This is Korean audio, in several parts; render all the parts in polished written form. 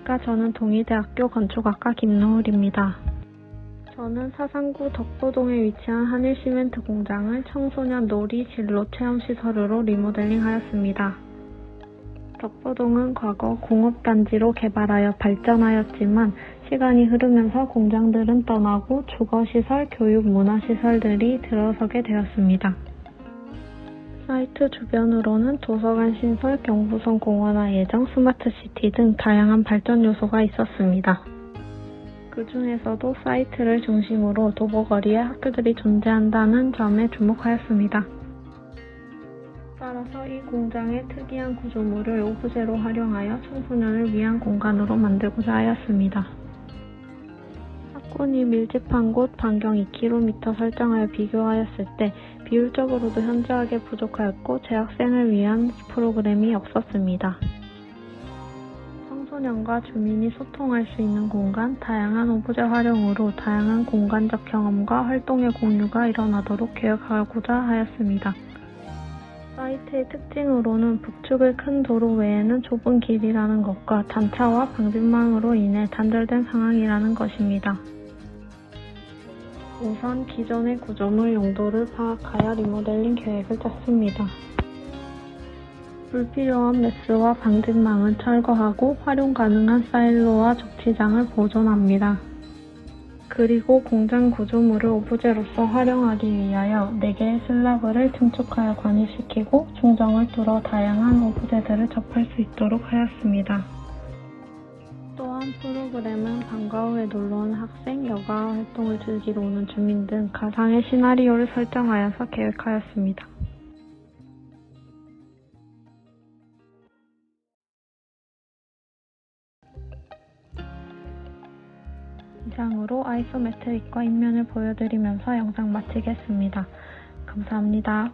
안녕하십니까. 저는 동의대학교 건축학과 김노을입니다. 저는 사상구 덕보동에 위치한 한일시멘트 공장을 청소년 놀이 진로 체험시설으로 리모델링하였습니다. 덕보동은 과거 공업단지로 개발하여 발전하였지만 시간이 흐르면서 공장들은 떠나고 주거시설, 교육, 문화시설들이 들어서게 되었습니다. 사이트 주변으로는 도서관 신설, 경부선 공원화 예정, 스마트시티 등 다양한 발전 요소가 있었습니다. 그 중에서도 사이트를 중심으로 도보거리에 학교들이 존재한다는 점에 주목하였습니다. 따라서 이 공장의 특이한 구조물을 오브제로 활용하여 청소년을 위한 공간으로 만들고자 하였습니다. 학군이 밀집한 곳 반경 2km 설정하여 비교하였을 때 비율적으로도 현저하게 부족하였고 재학생을 위한 프로그램이 없었습니다. 청소년과 주민이 소통할 수 있는 공간, 다양한 오브제 활용으로 다양한 공간적 경험과 활동의 공유가 일어나도록 계획하고자 하였습니다. 사이트의 특징으로는 북측의 큰 도로 외에는 좁은 길이라는 것과 단차와 방진망으로 인해 단절된 상황이라는 것입니다. 우선 기존의 구조물 용도를 파악하여 리모델링 계획을 짰습니다. 불필요한 메스와 방진망은 철거하고 활용 가능한 사일로와 적치장을 보존합니다. 그리고 공장 구조물을 오브제로서 활용하기 위하여 4개의 슬라브를 증축하여 관입시키고 중정을 뚫어 다양한 오브제들을 접할 수 있도록 하였습니다. 또한 프로그램은 방과 후에 놀러온 학생, 여가 활동을 즐기러 오는 주민 등 가상의 시나리오를 설정하여서 계획하였습니다. 이상으로 아이소메트릭과 인면을 보여드리면서 영상 마치겠습니다. 감사합니다.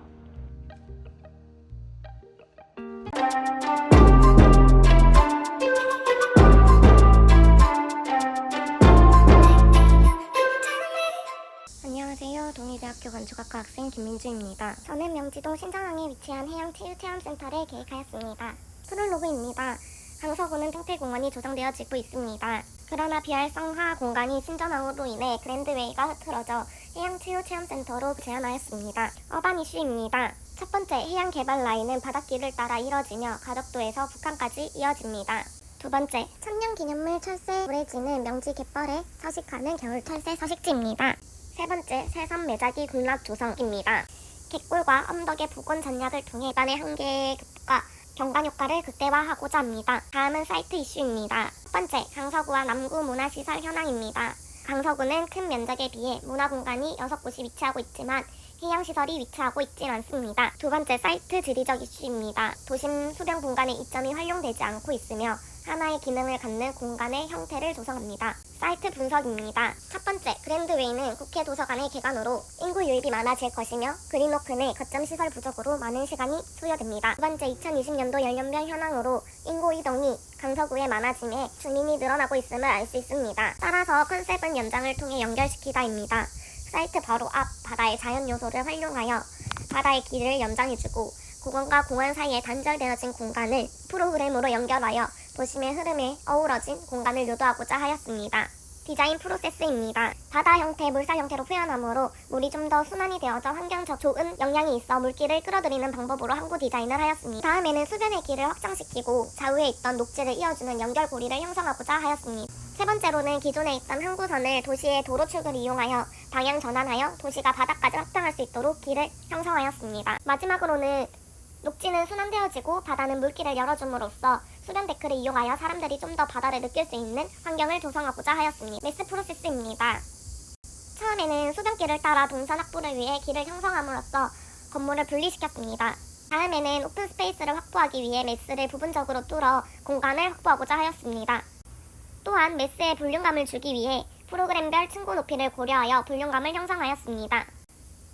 안녕하세요. 동의대학교 건축학과 학생 김민주입니다. 저는 명지동 신전항에 위치한 해양치유체험센터를 계획하였습니다. 프롤로그입니다. 강서구는 생태공원이 조성되어지고 있습니다. 그러나 비활성화 공간이 신전항으로 인해 그랜드웨이가 흐트러져 해양치유체험센터로 제안하였습니다. 어반 이슈입니다. 첫 번째, 해양개발 라인은 바닷길을 따라 이뤄지며 가덕도에서 북한까지 이어집니다. 두 번째, 천년기념물 철새 우레지는 명지 갯벌에 서식하는 겨울 철새 서식지입니다. 세 번째, 새섬 매작이 군락 조성입니다. 갯골과 언덕의 복원 전략을 통해 반의 한계의 급과 경관 효과를 극대화하고자 합니다. 다음은 사이트 이슈입니다. 첫 번째, 강서구와 남구 문화시설 현황입니다. 강서구는 큰 면적에 비해 문화공간이 6곳이 위치하고 있지만 해양시설이 위치하고 있진 않습니다. 두 번째, 사이트 지리적 이슈입니다. 도심 수변 공간의 이점이 활용되지 않고 있으며 하나의 기능을 갖는 공간의 형태를 조성합니다. 사이트 분석입니다. 첫 번째, 그랜드웨이는 국회 도서관의 개관으로 인구 유입이 많아질 것이며 그린워크 내 거점 시설 부족으로 많은 시간이 소요됩니다. 두 번째, 2020년도 연령별 현황으로 인구 이동이 강서구에 많아짐에 주민이 늘어나고 있음을 알 수 있습니다. 따라서 컨셉은 연장을 통해 연결시키다입니다. 사이트 바로 앞 바다의 자연 요소를 활용하여 바다의 길을 연장해주고 공원과 공원 사이에 단절되어진 공간을 프로그램으로 연결하여 도심의 흐름에 어우러진 공간을 유도하고자 하였습니다. 디자인 프로세스입니다. 바다 형태, 물살 형태로 표현하므로 물이 좀 더 순환이 되어져 환경적 좋은 영향이 있어 물길을 끌어들이는 방법으로 항구 디자인을 하였습니다. 다음에는 수변의 길을 확장시키고 좌우에 있던 녹지를 이어주는 연결고리를 형성하고자 하였습니다. 세 번째로는 기존에 있던 항구선을 도시의 도로 출구를 이용하여 방향 전환하여 도시가 바다까지 확장할 수 있도록 길을 형성하였습니다. 마지막으로는 녹지는 순환되어지고 바다는 물길을 열어줌으로써 수변 데크를 이용하여 사람들이 좀 더 바다를 느낄 수 있는 환경을 조성하고자 하였습니다. 메스 프로세스입니다. 처음에는 수변길을 따라 동선 확보를 위해 길을 형성함으로써 건물을 분리시켰습니다. 다음에는 오픈 스페이스를 확보하기 위해 메스를 부분적으로 뚫어 공간을 확보하고자 하였습니다. 또한 메스에 볼륨감을 주기 위해 프로그램별 층고 높이를 고려하여 볼륨감을 형성하였습니다.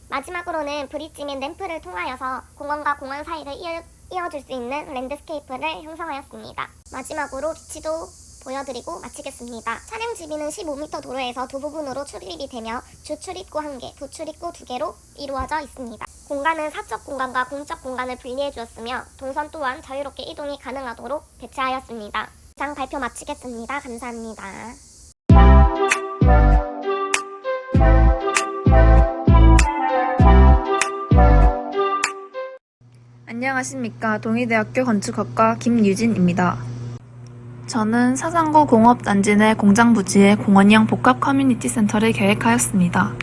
마지막으로는 브릿지 및 램프를 통하여서 공원과 공원 사이를 이어줄 수 있는 랜드스케이프를 형성하였습니다. 마지막으로 위치도 보여드리고 마치겠습니다. 차량 지비는 15m 도로에서 두 부분으로 출입이 되며 주 출입구 1개, 부 출입구 2개로 이루어져 있습니다. 공간은 사적 공간과 공적 공간을 분리해 주었으며 동선 또한 자유롭게 이동이 가능하도록 배치하였습니다. 장 발표 마치겠습니다. 감사합니다. 안녕하십니까. 동의대학교 건축학과 김유진입니다. 저는 사상구 공업단지 내 공장부지에 공원형 복합 커뮤니티 센터를 계획하였습니다.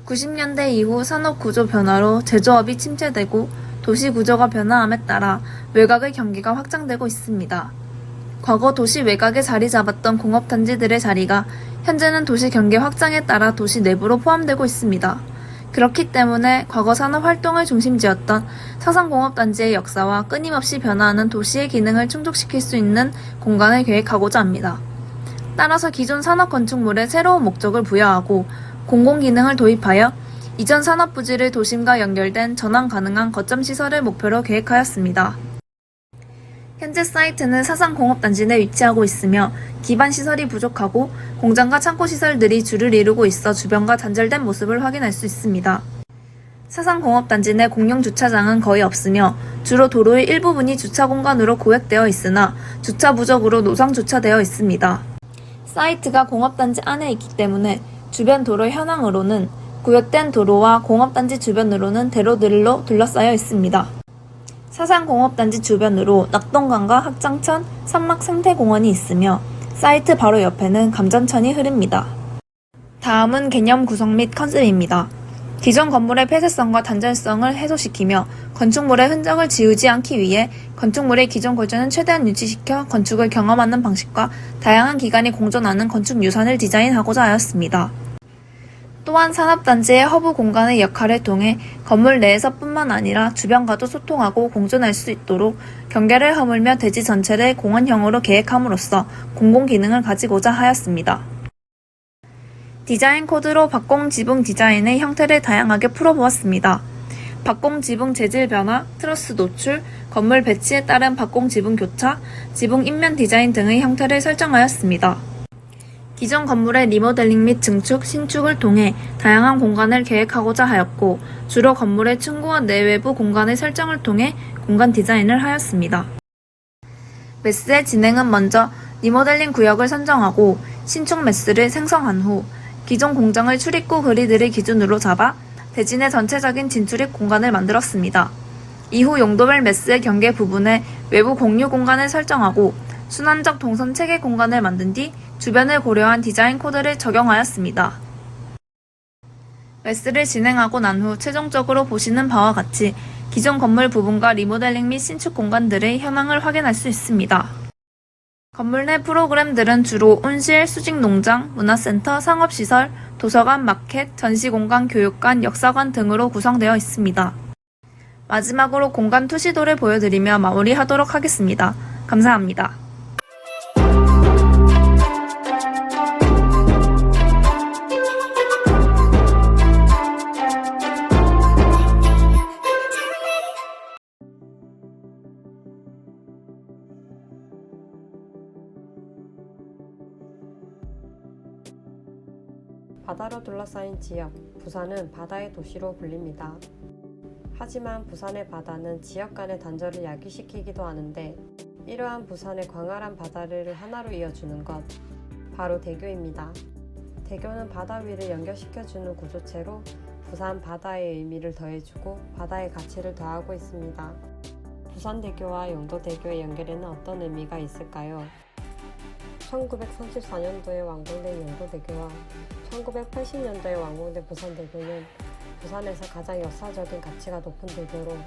90년대 이후 산업구조 변화로 제조업이 침체되고 도시구조가 변화함에 따라 외곽의 경계가 확장되고 있습니다. 과거 도시 외곽에 자리 잡았던 공업단지들의 자리가 현재는 도시 경계 확장에 따라 도시 내부로 포함되고 있습니다. 그렇기 때문에 과거 산업활동의 중심지였던 사상공업단지의 역사와 끊임없이 변화하는 도시의 기능을 충족시킬 수 있는 공간을 계획하고자 합니다. 따라서 기존 산업건축물에 새로운 목적을 부여하고 공공기능을 도입하여 이전 산업부지를 도심과 연결된 전환 가능한 거점 시설을 목표로 계획하였습니다. 현재 사이트는 사상공업단지 내 위치하고 있으며 기반 시설이 부족하고 공장과 창고 시설들이 줄을 이루고 있어 주변과 단절된 모습을 확인할 수 있습니다. 사상공업단지 내 공용 주차장은 거의 없으며 주로 도로의 일부분이 주차 공간으로 구획되어 있으나 주차 부족으로 노상 주차되어 있습니다. 사이트가 공업단지 안에 있기 때문에 주변 도로 현황으로는 구획된 도로와 공업단지 주변으로는 대로들로 둘러싸여 있습니다. 사상공업단지 주변으로 낙동강과 학장천, 산막생태공원이 있으며 사이트 바로 옆에는 감전천이 흐릅니다. 다음은 개념 구성 및 컨셉입니다. 기존 건물의 폐쇄성과 단절성을 해소시키며 건축물의 흔적을 지우지 않기 위해 건축물의 기존 골전은 최대한 유지시켜 건축을 경험하는 방식과 다양한 기관이 공존하는 건축 유산을 디자인하고자 하였습니다. 또한 산업단지의 허브 공간의 역할을 통해 건물 내에서뿐만 아니라 주변과도 소통하고 공존할 수 있도록 경계를 허물며 대지 전체를 공원형으로 계획함으로써 공공기능을 가지고자 하였습니다. 디자인 코드로 박공 지붕 디자인의 형태를 다양하게 풀어보았습니다. 박공 지붕 재질 변화, 트러스 노출, 건물 배치에 따른 박공 지붕 교차, 지붕 인면 디자인 등의 형태를 설정하였습니다. 기존 건물의 리모델링 및 증축, 신축을 통해 다양한 공간을 계획하고자 하였고 주로 건물의 층고와 내외부 공간의 설정을 통해 공간 디자인을 하였습니다. 매스의 진행은 먼저 리모델링 구역을 선정하고 신축 매스를 생성한 후 기존 공장의 출입구 그리드를 기준으로 잡아 대지 내 전체적인 진출입 공간을 만들었습니다. 이후 용도별 매스의 경계 부분에 외부 공유 공간을 설정하고 순환적 동선 체계 공간을 만든 뒤 주변을 고려한 디자인 코드를 적용하였습니다. 매스를 진행하고 난 후 최종적으로 보시는 바와 같이 기존 건물 부분과 리모델링 및 신축 공간들의 현황을 확인할 수 있습니다. 건물 내 프로그램들은 주로 온실, 수직농장, 문화센터, 상업시설, 도서관, 마켓, 전시공간, 교육관, 역사관 등으로 구성되어 있습니다. 마지막으로 공간 투시도를 보여드리며 마무리하도록 하겠습니다. 감사합니다. 바다로 둘러싸인 지역, 부산은 바다의 도시로 불립니다. 하지만 부산의 바다는 지역 간의 단절을 야기시키기도 하는데 이러한 부산의 광활한 바다를 하나로 이어주는 것, 바로 대교입니다. 대교는 바다 위를 연결시켜주는 구조체로 부산 바다의 의미를 더해주고 바다의 가치를 더하고 있습니다. 부산대교와 영도대교의 연결에는 어떤 의미가 있을까요? 1934년도에 완공된 영도대교와 1980년도에 완공된 부산대교는 부산에서 가장 역사적인 가치가 높은 대교로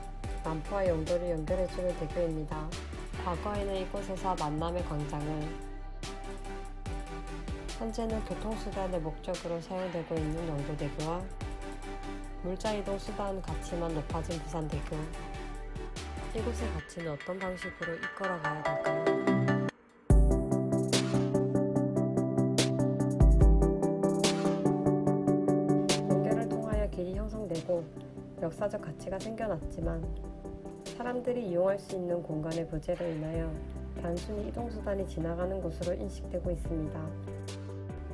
남포와 영도를 연결해주는 대교입니다. 과거에는 이곳에서 만남의 광장을, 현재는 교통수단의 목적으로 사용되고 있는 영도대교와 물자이동 수단 가치만 높아진 부산대교, 이곳의 가치는 어떤 방식으로 이끌어가야 될까요? 길이 형성되고 역사적 가치가 생겨났지만 사람들이 이용할 수 있는 공간의 부재로 인하여 단순히 이동수단이 지나가는 곳으로 인식되고 있습니다.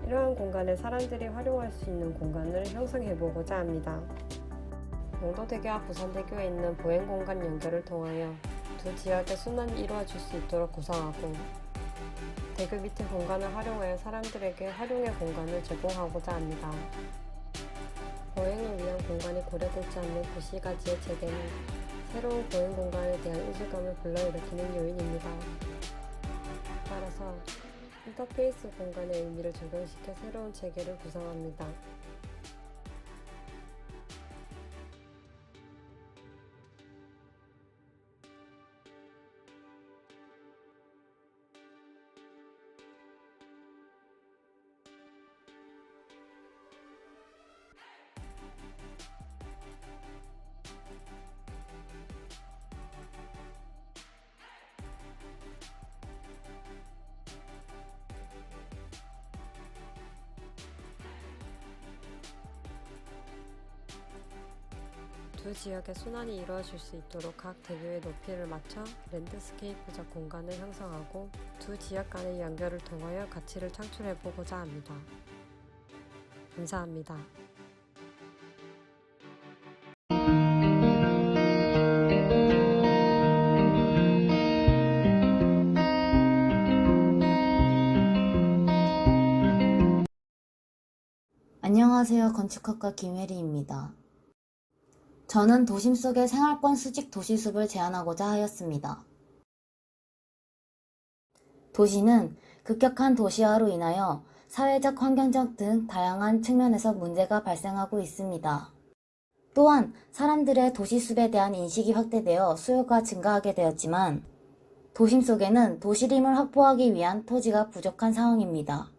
이러한 공간을 사람들이 활용할 수 있는 공간을 형성해보고자 합니다. 영도대교와 부산대교에 있는 보행 공간 연결을 통하여 두 지역의 순환이 이루어질 수 있도록 구성하고 대교 밑에 공간을 활용하여 사람들에게 활용의 공간을 제공하고자 합니다. 보행을 위한 공간이 고려되지 않는 도시가지의 재개는 새로운 보행 공간에 대한 이질감을 불러일으키는 요인입니다. 따라서 인터페이스 공간의 의미를 적용시켜 새로운 체계를 구성합니다. 두 지역의 순환이 이루어질 수 있도록 각 대교의 높이를 맞춰 랜드스케이프적 공간을 형성하고 두 지역 간의 연결을 통하여 가치를 창출해보고자 합니다. 감사합니다. 안녕하세요. 건축학과 김혜리입니다. 저는 도심 속의 생활권 수직 도시숲을 제안하고자 하였습니다. 도시는 급격한 도시화로 인하여 사회적, 환경적 등 다양한 측면에서 문제가 발생하고 있습니다. 또한 사람들의 도시숲에 대한 인식이 확대되어 수요가 증가하게 되었지만 도심 속에는 도시림을 확보하기 위한 토지가 부족한 상황입니다.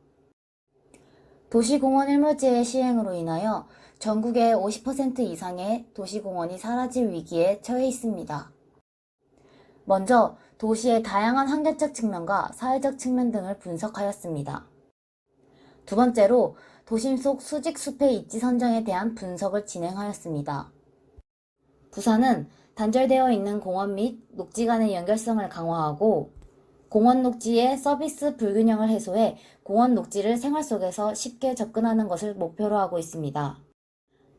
도시공원 일몰제의 시행으로 인하여 전국의 50% 이상의 도시공원이 사라질 위기에 처해 있습니다. 먼저 도시의 다양한 환경적 측면과 사회적 측면 등을 분석하였습니다. 두 번째로 도심 속 수직 숲의 입지 선정에 대한 분석을 진행하였습니다. 부산은 단절되어 있는 공원 및 녹지 간의 연결성을 강화하고 공원 녹지의 서비스 불균형을 해소해 공원 녹지를 생활 속에서 쉽게 접근하는 것을 목표로 하고 있습니다.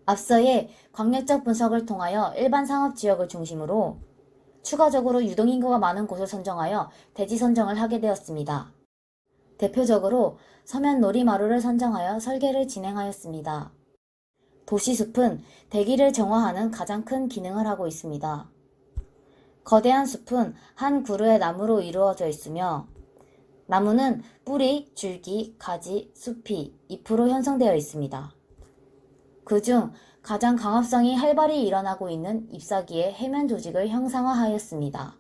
앞서의 광역적 분석을 통하여 일반 상업지역을 중심으로 추가적으로 유동인구가 많은 곳을 선정하여 대지 선정을 하게 되었습니다. 대표적으로 서면 놀이마루를 선정하여 설계를 진행하였습니다. 도시숲은 대기를 정화하는 가장 큰 기능을 하고 있습니다. 거대한 숲은 한 그루의 나무로 이루어져 있으며 나무는 뿌리, 줄기, 가지, 숲이, 잎으로 형성되어 있습니다. 그중 가장 강합성이 활발히 일어나고 있는 잎사귀의 해면 조직을 형상화하였습니다.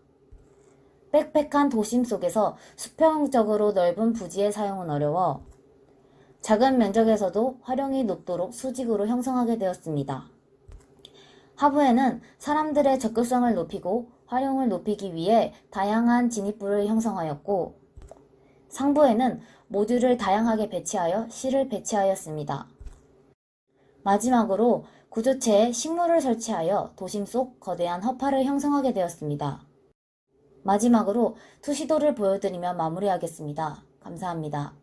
빽빽한 도심 속에서 수평적으로 넓은 부지의 사용은 어려워 작은 면적에서도 활용이 높도록 수직으로 형성하게 되었습니다. 하부에는 사람들의 접근성을 높이고 활용을 높이기 위해 다양한 진입부를 형성하였고 상부에는 모듈을 다양하게 배치하여 실을 배치하였습니다. 마지막으로 구조체에 식물을 설치하여 도심 속 거대한 허파를 형성하게 되었습니다. 마지막으로 투시도를 보여드리며 마무리하겠습니다. 감사합니다.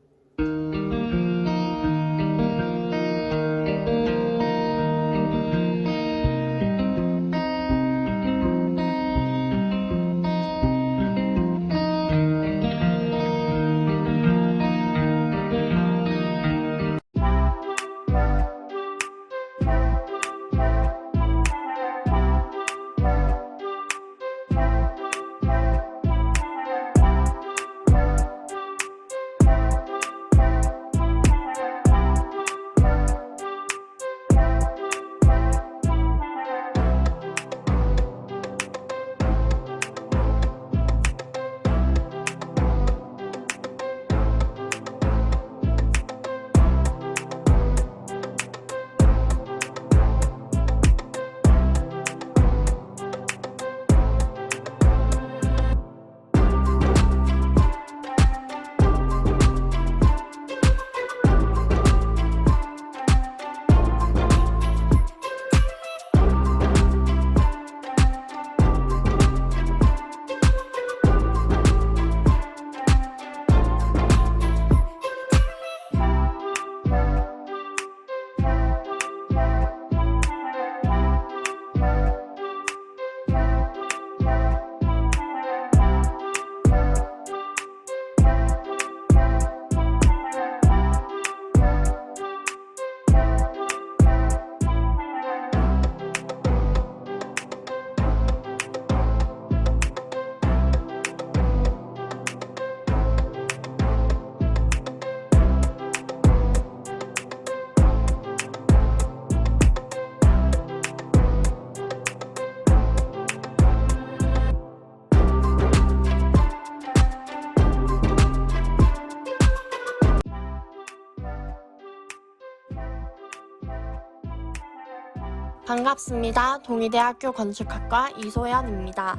반갑습니다. 동의대학교 건축학과 이소연입니다.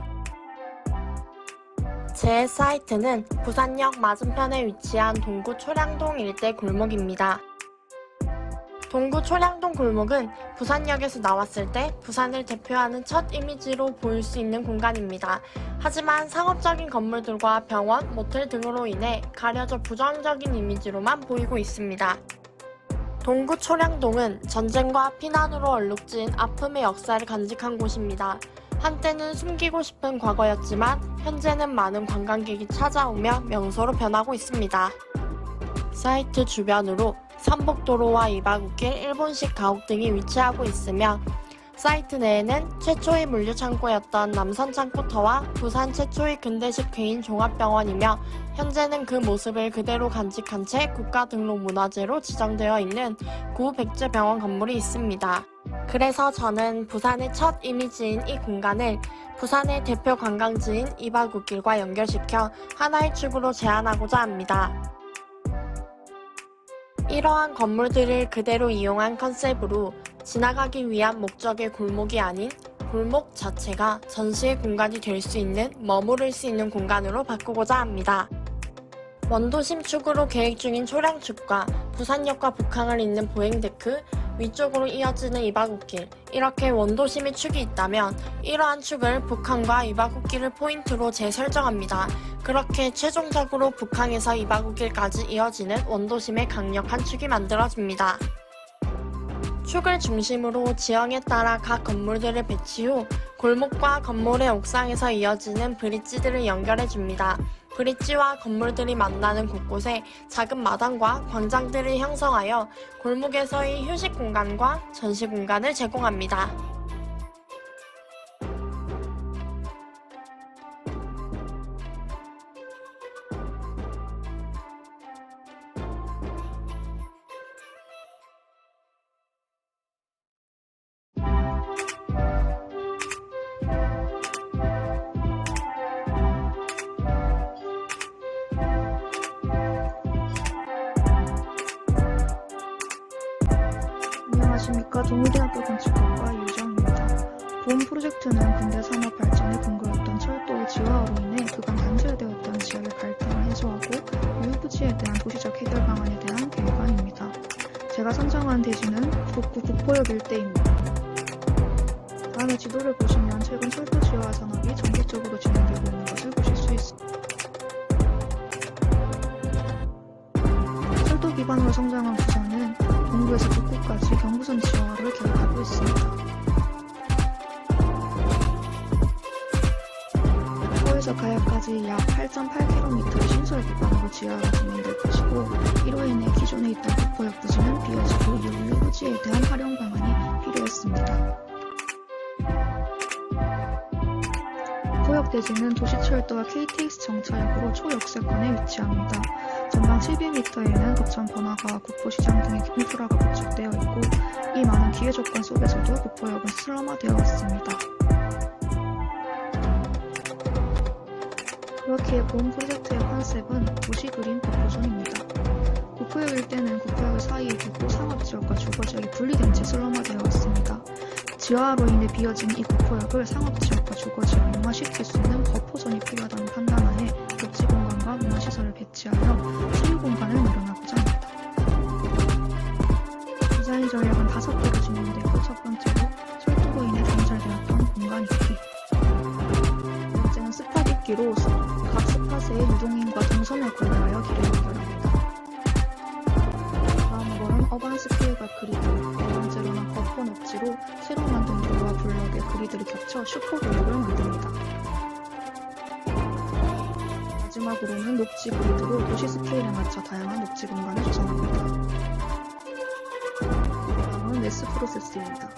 제 사이트는 부산역 맞은편에 위치한 동구 초량동 일대 골목입니다. 동구 초량동 골목은 부산역에서 나왔을 때 부산을 대표하는 첫 이미지로 보일 수 있는 공간입니다. 하지만 상업적인 건물들과 병원, 모텔 등으로 인해 가려져 부정적인 이미지로만 보이고 있습니다. 동구 초량동은 전쟁과 피난으로 얼룩진 아픔의 역사를 간직한 곳입니다. 한때는 숨기고 싶은 과거였지만 현재는 많은 관광객이 찾아오며 명소로 변하고 있습니다. 사이트 주변으로 삼복도로와 이바구길, 일본식 가옥 등이 위치하고 있으며 사이트 내에는 최초의 물류창고였던 남선창고터와 부산 최초의 근대식 개인 종합병원이며 현재는 그 모습을 그대로 간직한 채 국가등록문화재로 지정되어 있는 구백제병원 건물이 있습니다. 그래서 저는 부산의 첫 이미지인 이 공간을 부산의 대표 관광지인 이바구길과 연결시켜 하나의 축으로 제안하고자 합니다. 이러한 건물들을 그대로 이용한 컨셉으로 지나가기 위한 목적의 골목이 아닌 골목 자체가 전시의 공간이 될 수 있는 머무를 수 있는 공간으로 바꾸고자 합니다. 원도심 축으로 계획 중인 초량축과 부산역과 북항을 잇는 보행데크, 위쪽으로 이어지는 이바구길, 이렇게 원도심의 축이 있다면 이러한 축을 북항과 이바구길을 포인트로 재설정합니다. 그렇게 최종적으로 북항에서 이바구길까지 이어지는 원도심의 강력한 축이 만들어집니다. 축을 중심으로 지형에 따라 각 건물들을 배치 후 골목과 건물의 옥상에서 이어지는 브릿지들을 연결해줍니다. 브릿지와 건물들이 만나는 곳곳에 작은 마당과 광장들을 형성하여 골목에서의 휴식 공간과 전시 공간을 제공합니다. 안녕하십니까. 동의대학교 건축학과 유정입니다. 본 프로젝트는 근대 산업 발전의 근거였던 철도의 지하화로 인해 그간 단절되었던 지역의 갈등을 해소하고 유후부지에 대한 도시적 해결 방안에 대한 계획안입니다. 제가 선정한 대지는 북구 국포역 일대입니다. 다음에 지도를 보시면 최근 철도 지하화 산업이 전국적으로 진행되고 있는 것을 보실 수 있습니다. 철도 기반으로 성장한 부산은 동구에서 북구까지 경부선 지하화를 계획하고 있습니다. 서에서 가야까지 약 8.8km의 신설 기반으로 지하화가 진행될 것이고 이로 인해 기존에 있던 국포역 부지는 비어지고 이후 부지에 대한 활용 방안이 필요했습니다. 국포역 대지는 도시철도와 KTX 정차역으로 초역세권에 위치합니다. 전방 700m에는 거천 번화가와 국포시장 등의 인프라가 구축되어 있고 이 많은 기회 조건 속에서도 국포역은 슬럼화되어 있습니다. 그렇기에 본 프로젝트의 컨셉은 도시 그린 국포존입니다. 국포역 일대는 국포역을 사이에 두고 상업지역과 주거지역이 분리된 채 슬럼화되어 있습니다. 지하화로 인해 비어진 이 국포역을 상업지역과 주거지역을 융화시킬 수 있는 거포존이 필요하다는 판단하에 녹지공간과 문화시설을 배치하여 치유공간을 마련하고자 합니다. 디자인 전략은 5개로 진행되고 첫 번째로 철도로 인해 단절되었던 공간 있기, 두 번째는 스팟 있기로 각 스팟의 유동인과 동선을 고려하여 길을 연결합니다. 다음으로는 어반 스케일과 그리드, 네 번째로는 거포 녹지로 새로 만든 도로와 블럭의 그리드를 겹쳐 슈퍼블럭을 만듭니다. 마지막으로는 녹지 그리드로 도시 스케일에 맞춰 다양한 녹지 공간을 조성합니다. 다음은 메스 프로세스입니다.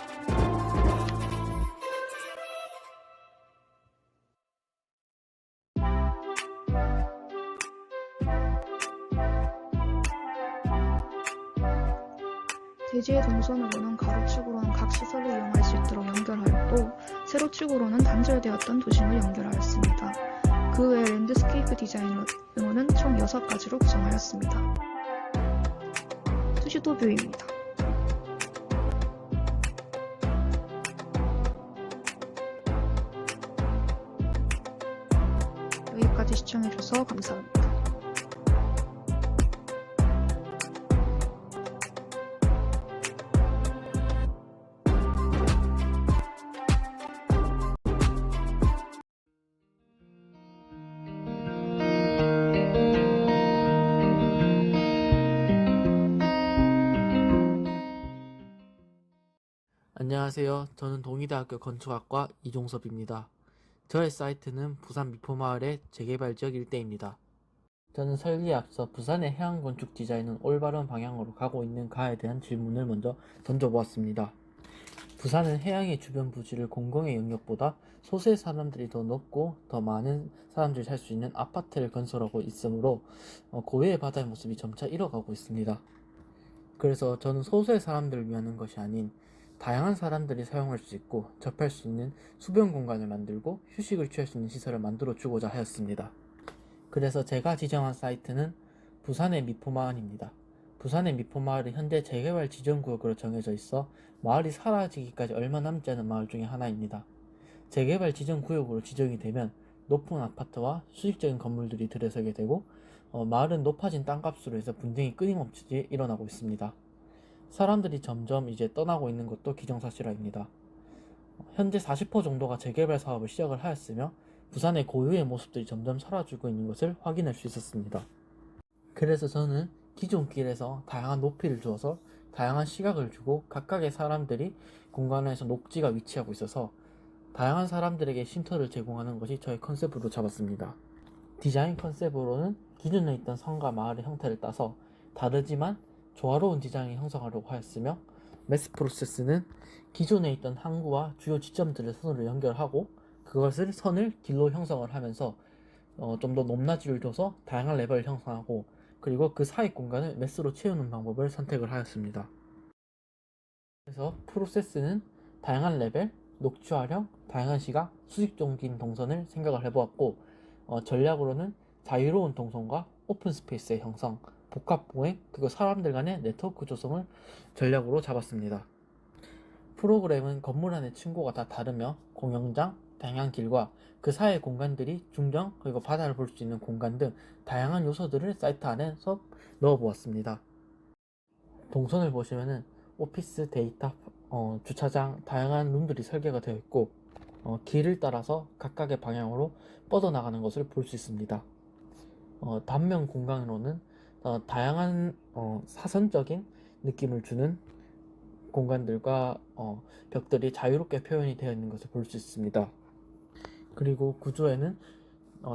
대지의 동선으로는 가로축으로는 각 시설을 이용할 수 있도록 연결하였고 세로축으로는 단절되었던 도심을 연결하였습니다. 그 외 랜드스케이프 디자인으로는 총 6가지로 구성하였습니다. 수시도 뷰입니다. 시청해주셔서 감사합니다. 안녕하세요. 저는 동의대학교 건축학과 이종섭입니다. 저의 사이트는 부산 미포마을의 재개발 지역 일대입니다. 저는 설계에 앞서 부산의 해양건축 디자인은 올바른 방향으로 가고 있는가에 대한 질문을 먼저 던져보았습니다. 부산은 해양의 주변 부지를 공공의 영역보다 소수의 사람들이 더 넓고 더 많은 사람들이 살 수 있는 아파트를 건설하고 있으므로 고유의 바다의 모습이 점차 잃어가고 있습니다. 그래서 저는 소수의 사람들을 위한 것이 아닌 다양한 사람들이 사용할 수 있고 접할 수 있는 수변 공간을 만들고 휴식을 취할 수 있는 시설을 만들어 주고자 하였습니다. 그래서 제가 지정한 사이트는 부산의 미포마을입니다. 부산의 미포마을은 현재 재개발 지정구역으로 정해져 있어 마을이 사라지기까지 얼마 남지 않은 마을 중에 하나입니다. 재개발 지정구역으로 지정이 되면 높은 아파트와 수직적인 건물들이 들어서게 되고 마을은 높아진 땅값으로 해서 분쟁이 끊임없이 일어나고 있습니다. 사람들이 점점 이제 떠나고 있는 것도 기정사실화입니다. 현재 40% 정도가 재개발 사업을 시작을 하였으며 부산의 고유의 모습들이 점점 사라지고 있는 것을 확인할 수 있었습니다. 그래서 저는 기존 길에서 다양한 높이를 주어서 다양한 시각을 주고 각각의 사람들이 공간에서 녹지가 위치하고 있어서 다양한 사람들에게 쉼터를 제공하는 것이 저의 컨셉으로 잡았습니다. 디자인 컨셉으로는 기존에 있던 성과 마을의 형태를 따서 다르지만 조화로운 디자인을 형성하려고 하였으며 매스 프로세스는 기존에 있던 항구와 주요 지점들을 선으로 연결하고 그것을 선을 길로 형성을 하면서 좀 더 높낮이를 줘서 다양한 레벨을 형성하고 그리고 그 사이 공간을 매스로 채우는 방법을 선택을 하였습니다. 그래서 프로세스는 다양한 레벨, 녹지 활용, 다양한 시각, 수직적인 동선을 생각을 해보았고 전략으로는 자유로운 동선과 오픈 스페이스의 형성, 복합 보행, 그리고 사람들 간의 네트워크 조성을 전략으로 잡았습니다. 프로그램은 건물 안의 층고가 다 다르며 공영장, 다양한 길과 그 사이의 공간들이 중정, 그리고 바다를 볼 수 있는 공간 등 다양한 요소들을 사이트 안에서 넣어보았습니다. 동선을 보시면은 오피스, 데이터, 주차장, 다양한 룸들이 설계가 되어 있고 길을 따라서 각각의 방향으로 뻗어나가는 것을 볼 수 있습니다. 단면 공간으로는 다양한 사선적인 느낌을 주는 공간들과 벽들이 자유롭게 표현이 되어 있는 것을 볼 수 있습니다. 그리고 구조에는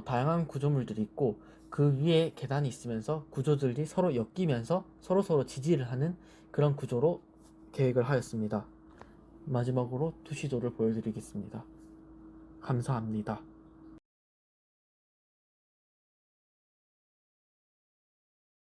다양한 구조물들이 있고 그 위에 계단이 있으면서 구조들이 서로 엮이면서 서로 지지를 하는 그런 구조로 계획을 하였습니다. 마지막으로 투시도를 보여드리겠습니다. 감사합니다.